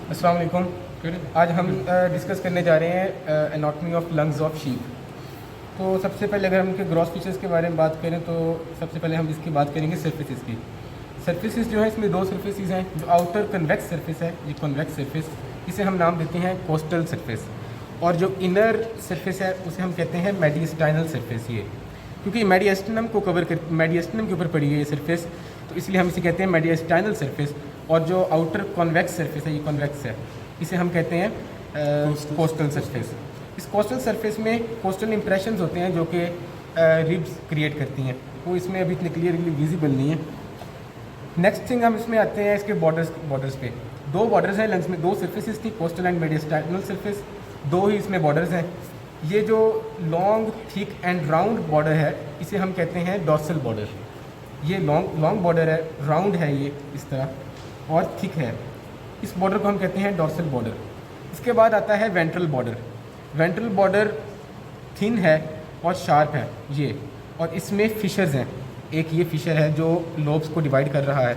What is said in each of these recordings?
अस्सलाम वालेकुम। आज हम डिस्कस करने जा रहे हैं anatomy of lungs of sheep. तो सबसे पहले अगर हम इनके ग्रॉस फीचर्स के बारे में बात करें तो सबसे पहले हम इसकी बात करेंगे सर्फेसिस की। सर्फेसिस जो है इसमें दो सर्फेसिस हैं। जो आउटर कन्वेक्स सर्फेस है, ये कन्वेक्स सर्फेस, इसे हम नाम देते हैं कोस्टल सर्फेस, और जो इनर सर्फेस है उसे हम कहते हैं मेडिस्टाइनल सर्फेस। ये क्योंकि मेडिस्टनम को कवर कर मेडिस्टनम के ऊपर पड़ी है ये सर्फेस, तो इसलिए हम इसे कहते हैं मेडिस्टाइनल सर्फेस। और जो आउटर कॉन्वेक्स सरफेस है, ये कॉन्वेक्स है, इसे हम कहते हैं कोस्टल सरफेस। इस कोस्टल सरफेस में कोस्टल इंप्रेशंस होते हैं जो कि रिब्स क्रिएट करती हैं, वो इसमें अभी इतने क्लियरली विजिबल नहीं है। नेक्स्ट थिंग हम इसमें आते हैं इसके बॉर्डर्स पे। दो बॉर्डर्स हैं लंग्स में, दो सर्फेसिस थी, कोस्टल एंड मेडिस्टाइनल सरफेस, दो ही इसमें बॉर्डर्स हैं। ये जो long thick and round border है इसे हम कहते हैं डॉर्सल बॉर्डर। ये लॉन्ग बॉर्डर है, राउंड है ये इस तरह और थिक है, इस बॉर्डर को हम कहते हैं डॉर्सल बॉर्डर। इसके बाद आता है ventral border. Ventral border thin है और शार्प है ये, और इसमें फिशर्स हैं। एक ये फिशर है जो लोब्स को डिवाइड कर रहा है,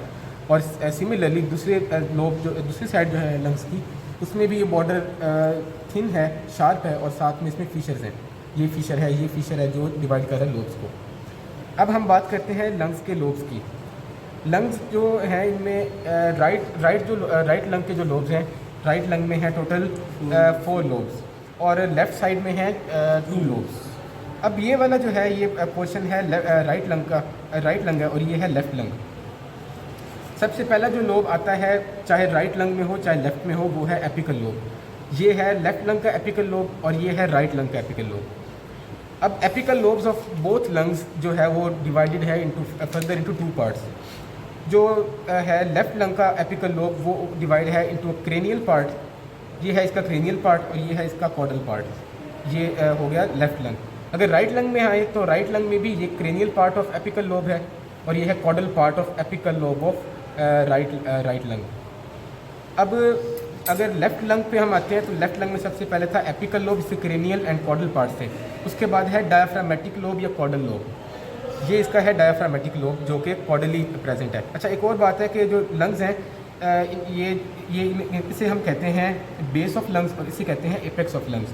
और सिमिलरली दूसरे लोब जो दूसरी साइड जो है लंग्स की, उसमें भी ये बॉर्डर थिन है, शार्प है, और साथ में इसमें फिशर्स हैं। ये फिशर है जो डिवाइड कर रहा है लोब्स को। अब हम बात करते हैं लंग्स के लोब्स की। लंग्स जो हैं इनमें राइट लंग के जो लोब्स हैं, राइट लंग में है टोटल 4 लोब्स, और लेफ़्ट साइड में है 2 लोब्स। अब ये वाला जो है ये पोर्शन है राइट लंग है, और ये है लेफ़्ट लंग। सबसे पहला जो लोब आता है, चाहे राइट लंग में हो चाहे लेफ़्ट में हो, वो है एपिकल लोब। ये है लेफ़्ट लंग का एपिकल लोब, और ये है राइट लंग का एपिकल लोब। अब apical lobes of both lungs जो है वो डिवाइडेड है फर्दर इनटू 2 पार्ट्स। जो है लेफ़्ट लंग का एपिकल लोब वो डिवाइड है इनटू क्रेनियल पार्ट, ये है इसका क्रेनियल पार्ट, और ये है इसका कॉडल पार्ट। ये हो गया लेफ़्ट लंग। अगर राइट लंग में आए तो राइट लंग में भी ये cranial part of apical lobe है, और ये है caudal part of apical lobe of right lung. अब अगर लेफ़्ट लंग पे हम आते हैं तो लेफ़्ट लंग में सबसे पहले था एपिकल लोब, इससे क्रेनियल एंड कॉडल पार्ट थे। उसके बाद है डायाफ्रामेटिक लोब या कॉडल लोब, ये इसका है डायाफ्रामेटिक लोब जो कि कॉडली प्रेजेंट है। अच्छा, एक और बात है कि जो लंग्स हैं ये इसे हम कहते हैं बेस ऑफ लंग्स, और इसे कहते हैं एपेक्स ऑफ लंग्स।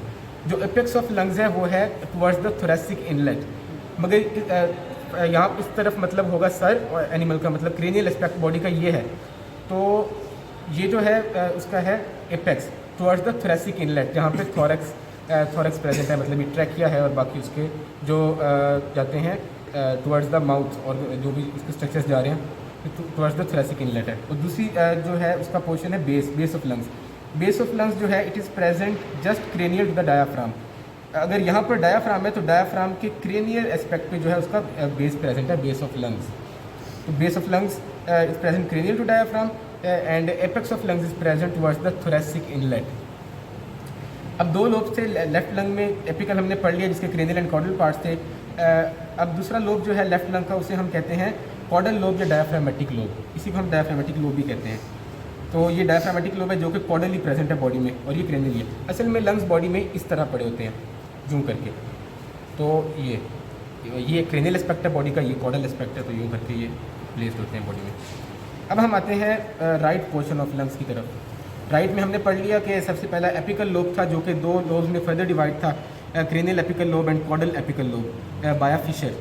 जो एपेक्स ऑफ लंग्स है वो है टुवर्ड्स द थोरेसिक इनलेट, मगर यहाँ इस तरफ मतलब होगा सर, और एनिमल का मतलब क्रेनियल एस्पेक्ट बॉडी का ये है। तो ये जो है उसका है apex towards the thoracic inlet, जहाँ पे थोरेक्स प्रेजेंट है, मतलब ये ट्रैकिया है, और बाकी उसके जो जाते हैं टुवर्ड्स द माउथ, और जो भी इसके स्ट्रक्चर्स जा रहे हैं टुवर्ड्स द थोरेसिक इनलेट है। और दूसरी जो है उसका पोर्शन है base of lungs. Base of lungs जो है it is present just cranial to the diaphragm. अगर यहाँ पर डायाफ्राम है तो डायाफ्राम के क्रेनियल एस्पेक्ट पे जो है उसका बेस प्रेजेंट है, बेस ऑफ लंग्स। तो base of lungs is present cranial to diaphragm, and apex of lungs is present towards the thoracic inlet. अब 2 लोब थे लेफ्ट लंग में, एपिकल हमने पढ़ लिया जिसके क्रेनियल एंड कॉडल पार्ट्स थे। अब दूसरा लोब जो है लेफ्ट लंग का, उसे हम कहते हैं कॉडल लोब या डायाफ्रामेटिक लोब, इसी को हम डायाफ्रामेटिक लोब भी कहते हैं। तो ये डायाफ्रामेटिक लोब है जो कि कॉडली प्रेजेंट है बॉडी में, और ये क्रेनियल है। असल में लंग्स बॉडी में इस तरह पड़े होते हैं जूम करके। तो ये क्रेनियल एस्पेक्ट है बॉडी का, ये कॉडल एस्पेक्ट है, तो यूँ करके ये प्लेस्ड होते हैं बॉडी में। अब हम आते हैं राइट पोर्शन ऑफ लंग्स की तरफ। राइट में हमने पढ़ लिया कि सबसे पहला एपिकल लोब था जो कि 2 लोब्स में फर्दर डिवाइड था, cranial apical lobe and caudal apical lobe via fissure.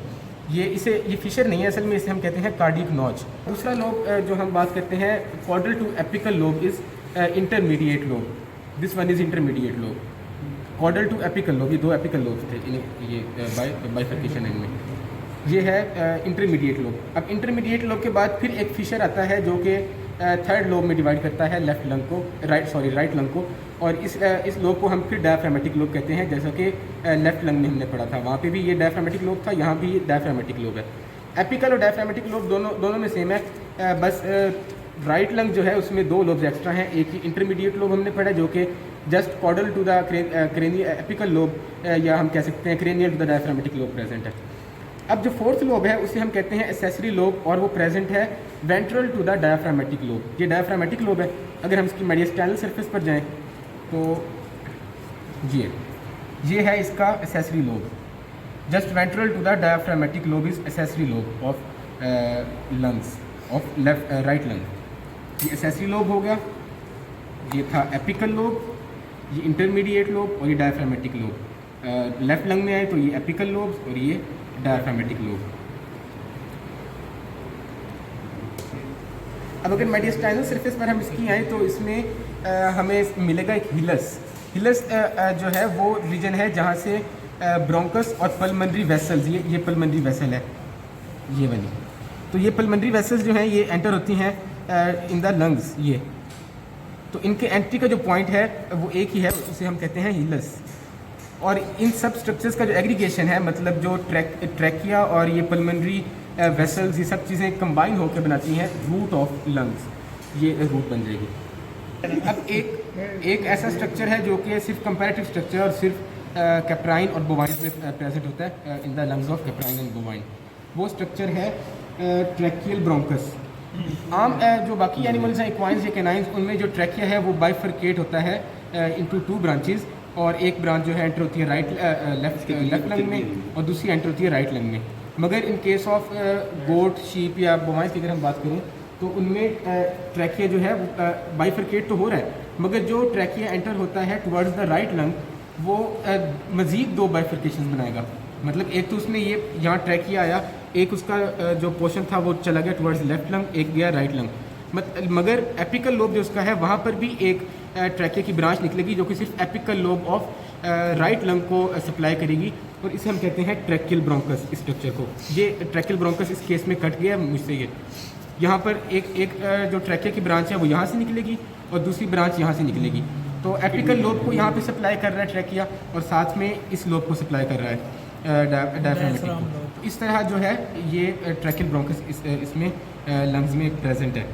ये फिशर नहीं है असल में, इसे हम कहते हैं कार्डिक नॉच। दूसरा लोब जो हम बात करते हैं caudal to apical lobe is intermediate lobe, this one is intermediate lobe. Caudal to apical lobe, ये 2 एपिकल लोब्स थे, ये बाइफर्केशन इनमें, ये है इंटरमीडिएट लोब। अब इंटरमीडिएट लोब के बाद फिर एक फिशर आता है जो कि 3rd लोब में डिवाइड करता है लेफ्ट लंग को, राइट लंग को, और इस लोब को हम फिर डायाफ्रामेटिक लोब कहते हैं, जैसा कि लेफ्ट लंग में हमने पढ़ा था, वहाँ पे भी ये डायाफ्रामेटिक लोब था, यहाँ भी ये डायाफ्रामेटिक लोब है। एपिकल और डायाफ्रामेटिक लोब दोनों में सेम है, बस राइट लंग जो है उसमें 2 लोब्स एक्स्ट्रा हैं। एक ही इंटरमीडिएट लोब हमने पढ़ा जो कि just caudal to the cranial apical lobe, या हम कह सकते हैं cranial to the diaphragmatic lobe present है। अब जो 4th लोब है उसे हम कहते हैं एसेसरी लोब, और वो प्रेजेंट है ventral to the diaphragmatic lobe. ये डायाफ्रामेटिक लोब है। अगर हम इसकी मेडिस्टाइनल सरफेस पर जाएं तो ये है इसका accessory lobe, just ventral to the diaphragmatic lobe is accessory lobe of lungs of right lung. ये एसेसरी लोब हो गया। ये था एपिकल लोब, ये इंटरमीडिएट लोब और ये डायफ्रामेटिक लोब। लेफ्ट लंग में आए तो ये एपिकल लोब और ये डायफ्रामेटिक लोब। अब अगर मेडिस्टाइनल सरफेस पर हम इसकी आए तो इसमें हमें मिलेगा एक हिलस। हिलस जो है वो रीजन है जहाँ से ब्रोंकस और पल्मनरी वेसल्स, ये पल्मनरी वेसल है ये वाली, तो ये पल्मनरी वेसल्स जो हैं ये एंटर होती हैं इन द लंग्स। ये तो इनके एंट्री का जो पॉइंट है वो एक ही है, उसे हम कहते हैं हिलस। और इन सब स्ट्रक्चर्स का जो एग्रीगेशन है, मतलब जो ट्रैकिया और ये पल्मनरी वेसल्स, ये सब चीज़ें कंबाइन होकर बनाती हैं रूट ऑफ लंग्स, ये रूट बन जाएगी। अब एक ऐसा स्ट्रक्चर है जो कि सिर्फ कंपैरेटिव स्ट्रक्चर और सिर्फ कैप्राइन और बोवाइन में प्रेजेंट होता है in the lungs of caprine and bovine. वो स्ट्रक्चर है ट्रैकियल ब्रोंकस। आम जो बाकी एनिमल्स हैं, इक्वाइन्स या कैनाइन्स, उनमें जो ट्रैकिया है वो बाइफरकेट होता है इनटू 2 ब्रांचेस, और एक ब्रांच जो है एंटर होती है लेफ्ट लंग में और दूसरी एंटर होती है राइट लंग में। मगर in case of goat, sheep या बोवाइंस की अगर हम बात करें तो उनमें ट्रैकिया जो है वो बाइफरकेट तो हो रहा है, मगर जो ट्रैकिया एंटर होता है टुवर्ड्स द राइट लंग वो मज़ीद 2 बाइफरकेशन बनाएगा। मतलब एक तो उसमें ये यहाँ ट्रैकिया आया, एक उसका जो पोर्शन था वो चला गया टुवर्ड्स लेफ्ट लंग, एक गया राइट लंग। मगर एपिकल लोब जो उसका है वहाँ पर भी एक ट्रैकिया की ब्रांच निकलेगी जो कि सिर्फ apical lobe of right lung को सप्लाई करेगी, और इसे हम कहते हैं ट्रैकियल ब्रोंकस। इस स्ट्रक्चर को, ये ट्रैकियल ब्रोंकस इस केस में कट गया मुझसे। ये यहाँ पर एक जो ट्रैकिया की ब्रांच है वो यहाँ से निकलेगी और दूसरी ब्रांच यहाँ से निकलेगी। तो एपिकल लोब को यहाँ पे सप्लाई कर रहा है ट्रैकिया, और साथ में इस लोब को सप्लाई कर रहा है डायफ्राम। इस तरह जो है ये ट्रैकियल ब्रोंकस इसमें लंग्स में प्रेजेंट है।